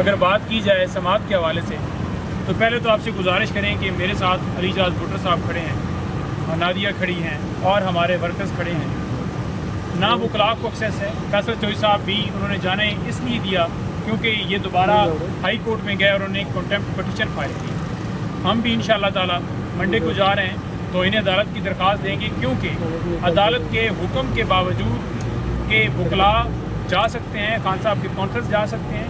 اگر بات کی جائے سماعت کے حوالے سے تو پہلے تو آپ سے گزارش کریں کہ میرے ساتھ علی جاز بھٹو صاحب کھڑے ہیں اور نادیہ کھڑی ہیں اور ہمارے ورکرز کھڑے ہیں. نہ وکلاء کو ایکسیس ہے. فیصل چوہدری صاحب بھی انہوں نے جانے اس لیے دیا کیونکہ یہ دوبارہ ہائی کورٹ میں گئے اور انہوں نے کنٹیمپٹ پٹیشن فائل کی. ہم بھی انشاءاللہ تعالی منڈے کو جا رہے ہیں تو انہیں عدالت کی درخواست دیں گے کیونکہ عدالت کے حکم کے باوجود کہ وکلاء جا سکتے ہیں، خان صاحب کے کانفرنس جا سکتے ہیں.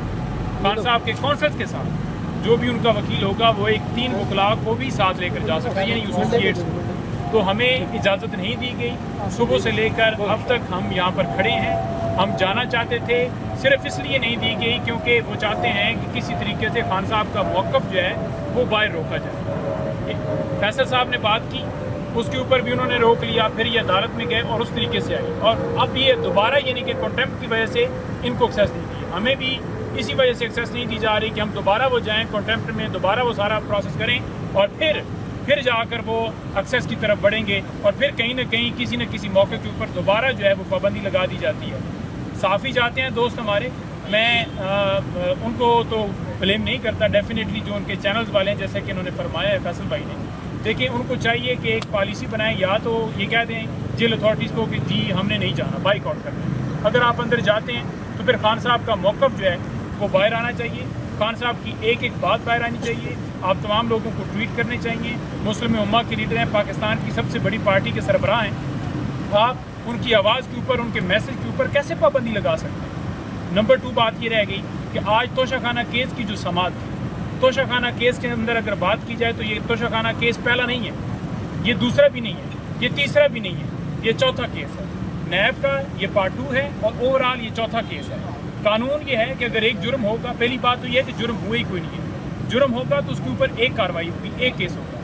خان صاحب کے کانفرنس کے ساتھ جو بھی ان کا وکیل ہوگا وہ 3 وکلاء کو بھی ساتھ لے کر جا سکتا ہے، یعنی ایسوسیٹس کو. تو ہمیں اجازت نہیں دی گئی. صبح سے لے کر اب تک ہم یہاں پر کھڑے ہیں. ہم جانا چاہتے تھے، صرف اس لیے نہیں دی گئی کیونکہ وہ چاہتے ہیں کہ کسی طریقے سے خان صاحب کا موقف جو ہے وہ باہر روکا جائے. فیصل صاحب نے بات کی، اس کے اوپر بھی انہوں نے روک لیا. پھر یہ عدالت میں گئے اور اس طریقے سے آئی اور اب یہ دوبارہ یعنی کہ کنٹیمپٹ کی وجہ سے ان کو ایکسیس نہیں دی. ہمیں بھی اسی وجہ سے ایکسیس نہیں دی جا رہی کہ ہم دوبارہ وہ جائیں کنٹیمپٹ میں، دوبارہ وہ سارا پروسیس کریں اور پھر جا کر وہ ایکسیس کی طرف بڑھیں گے اور پھر کہیں نہ کہیں کسی نہ کسی موقع کے اوپر دوبارہ جو ہے وہ پابندی لگا دی جاتی ہے. صحافی جاتے ہیں دوست ہمارے، میں ان کو تو بلیم نہیں کرتا. ڈیفینیٹلی جو ان کے چینلز والے ہیں جیسے کہ انہوں نے فرمایا ہے فیصل بھائی نے، دیکھیں ان کو چاہیے کہ ایک پالیسی بنائیں، یا تو یہ کہہ دیں جیل اتھارٹیز کو کہ جی ہم نے نہیں جانا، بائک آؤٹ کرنا ہے. اگر آپ اندر جاتے ہیں تو پھر خان صاحب کا موقف جو ہے وہ باہر آنا چاہیے. خان صاحب کی ایک بات باہر آنی چاہیے. آپ تمام لوگوں کو ٹویٹ کرنے چاہیے. مسلم امہ کے لیڈر ہیں، پاکستان کی سب سے بڑی پارٹی کے سربراہ ہیں. آپ ان کی آواز کے اوپر، ان کے میسج کے اوپر کیسے پابندی لگا سکتے ہیں؟ نمبر 2 بات یہ رہ گئی کہ آج توشہ خانہ کیس کی جو سماعت تھی، توشہ خانہ کیس کے اندر اگر بات کی جائے تو یہ توشہ خانہ کیس پہلا نہیں ہے، یہ دوسرا بھی نہیں ہے، یہ تیسرا بھی نہیں ہے، یہ چوتھا کیس ہے. نیب کا یہ پارٹ 2 ہے اور اوور آل یہ چوتھا کیس ہے. قانون یہ ہے کہ اگر ایک جرم ہوگا، پہلی بات تو یہ ہے کہ جرم ہوئے ہی کوئی نہیں ہے. جرم ہوگا تو اس کے اوپر ایک کارروائی ہوگی، ایک کیس ہوگا.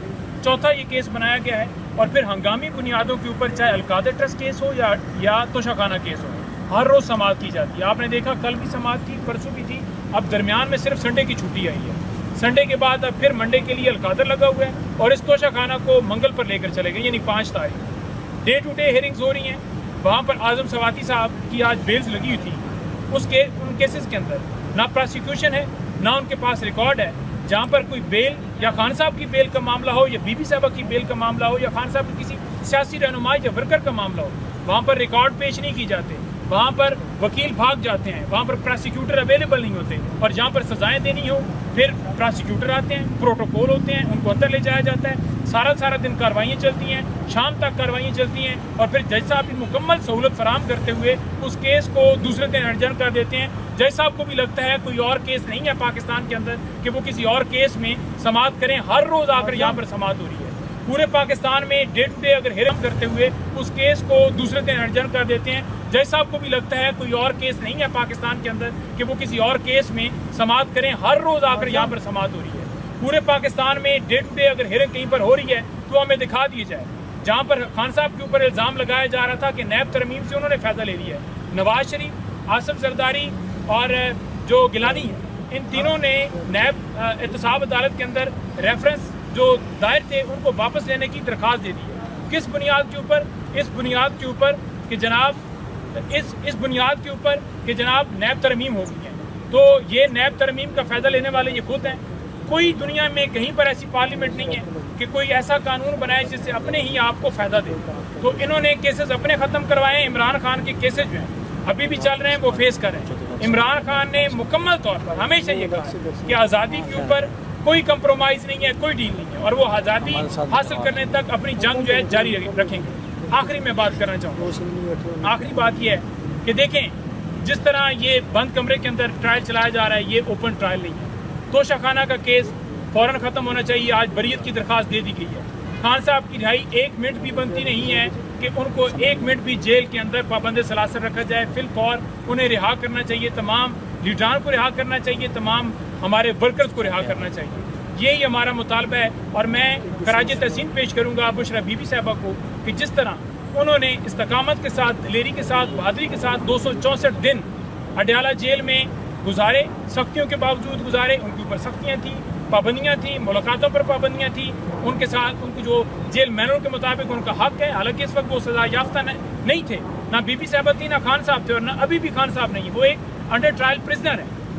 چوتھا یہ کیس بنایا گیا ہے اور پھر ہنگامی بنیادوں کے اوپر چاہے القادر ٹرسٹ کیس ہو یا توشہ خانہ کیس ہو، ہر روز سماعت کی جاتی ہے. آپ نے دیکھا کل بھی سماعت کی، پرسوں بھی تھی. اب درمیان میں صرف سنڈے کی چھٹی آئی ہے. سنڈے کے بعد اب پھر منڈے کے لیے القادر لگا ہوا ہے اور اس توشہ خانہ کو منگل پر لے کر چلے گئے، یعنی 5 تاریخ. ڈے ٹو ڈے ہیئرنگز ہو رہی ہیں. وہاں پر اعظم سواتی صاحب کی آج بیلز لگی ہوئی تھی. ان کیسز کے اندر نہ پراسیکیوشن ہے، نہ ان کے پاس ریکارڈ ہے. جہاں پر کوئی بیل یا خان صاحب کی بیل کا معاملہ ہو یا بی بی صاحبہ کی بیل کا معاملہ ہو یا خان صاحب کی کسی سیاسی رہنمائی یا ورکر کا معاملہ ہو، وہاں پر ریکارڈ پیش نہیں کی جاتے. وہاں پر وکیل بھاگ جاتے ہیں، وہاں پر پراسیکیوٹر اویلیبل نہیں ہوتے. اور جہاں پر سزائیں دینی ہو پھر پراسیکیوٹر آتے ہیں، پروٹوکول ہوتے ہیں، ان کو اندر لے جایا جاتا ہے. سارا دن کاروائیاں چلتی ہیں، شام تک کاروائیاں چلتی ہیں اور پھر جج صاحب کی مکمل سہولت فراہم کرتے ہوئے اس کیس کو دوسرے دن ایڈجرن کر دیتے ہیں. جج صاحب کو بھی لگتا ہے کوئی اور کیس نہیں ہے پاکستان کے اندر کہ وہ کسی اور کیس میں سماعت کریں. ہر روز آ کر یہاں پر سماعت ہو رہی ہے. پورے پاکستان میں ڈے ٹو ڈے اگر ہیرنگ کرتے ہوئے اس کیس کو دوسرے دن ایڈجرن کر دیتے ہیں. جج صاحب کو بھی لگتا ہے کوئی اور کیس نہیں ہے پاکستان کے اندر کہ وہ کسی اور کیس میں سماعت کریں. ہر روز آ کر یہاں پر سماعت ہو رہی ہے. پورے پاکستان میں ڈے ٹو ڈے اگر ہیرنگ کہیں پر ہو رہی ہے تو ہمیں دکھا دیے جائے. جہاں پر خان صاحب کے اوپر الزام لگایا جا رہا تھا کہ نیب ترمیم سے انہوں نے فائدہ لے لیا ہے، نواز شریف، آصف زرداری اور جو گیلانی ہے، ان تینوں نے نیب احتساب عدالت کے اندر ریفرنس جو دائر تھے ان کو واپس لینے کی درخواست دے دی ہے. کس بنیاد کے اوپر؟ اس بنیاد کے اوپر کہ جناب نیب ترمیم ہو گئی ہے. تو یہ نیب ترمیم کا فائدہ لینے والے یہ خود ہیں. کوئی دنیا میں کہیں پر ایسی پارلیمنٹ نہیں ہے کہ کوئی ایسا قانون بنائے جس سے اپنے ہی آپ کو فائدہ دے. تو انہوں نے کیسز اپنے ختم کروائے ہیں. عمران خان کے کیسز جو ہیں ابھی بھی چل رہے ہیں، وہ فیس کر رہے ہیں. عمران خان نے مکمل طور پر ہمیشہ یہ کہا ہے کہ آزادی کے اوپر کوئی کمپرومائز نہیں ہے، کوئی ڈیل نہیں ہے اور وہ آزادی حاصل کرنے تک اپنی جنگ جو ہے جاری رکھیں گے. آخری میں بات کرنا چاہوں گا، آخری بات یہ ہے کہ دیکھیں جس طرح یہ بند کمرے کے اندر ٹرائل چلایا جا رہا ہے، یہ اوپن ٹرائل نہیں ہے. توشہ خانہ کا کیس فوراً ختم ہونا چاہیے. آج بریت کی درخواست دے دی گئی ہے. خان صاحب کی رہائی 1 منٹ بھی بنتی نہیں ہے کہ ان کو 1 منٹ بھی جیل کے اندر پابند سلاسل رکھا جائے. فی الفور انہیں رہا کرنا چاہیے. تمام لیڈران کو رہا کرنا چاہیے، تمام ہمارے ورکرز کو رہا کرنا چاہیے. یہی ہمارا مطالبہ ہے اور میں خراج تحسین پیش کروں گا بشرا بی بی صاحبہ کو کہ جس طرح انہوں نے استقامت کے ساتھ، دلیری کے ساتھ، بہادری کے ساتھ 264 دن اڈیالہ جیل میں گزارے، سختیوں کے باوجود گزارے. ان کے اوپر سختیاں تھیں، پابندیاں تھیں، ملاقاتوں پر پابندیاں تھیں. ان کے ساتھ ان کو جو جیل مینول کے مطابق ان کا حق ہے. حالانکہ اس وقت وہ سزا یافتہ نہیں تھے، نہ بی بی صاحبہ تھی، نہ خان صاحب تھے اور نہ ابھی بھی خان صاحب نہیں. وہ ایک انڈر ٹرائل پرزنر ہے.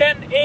10A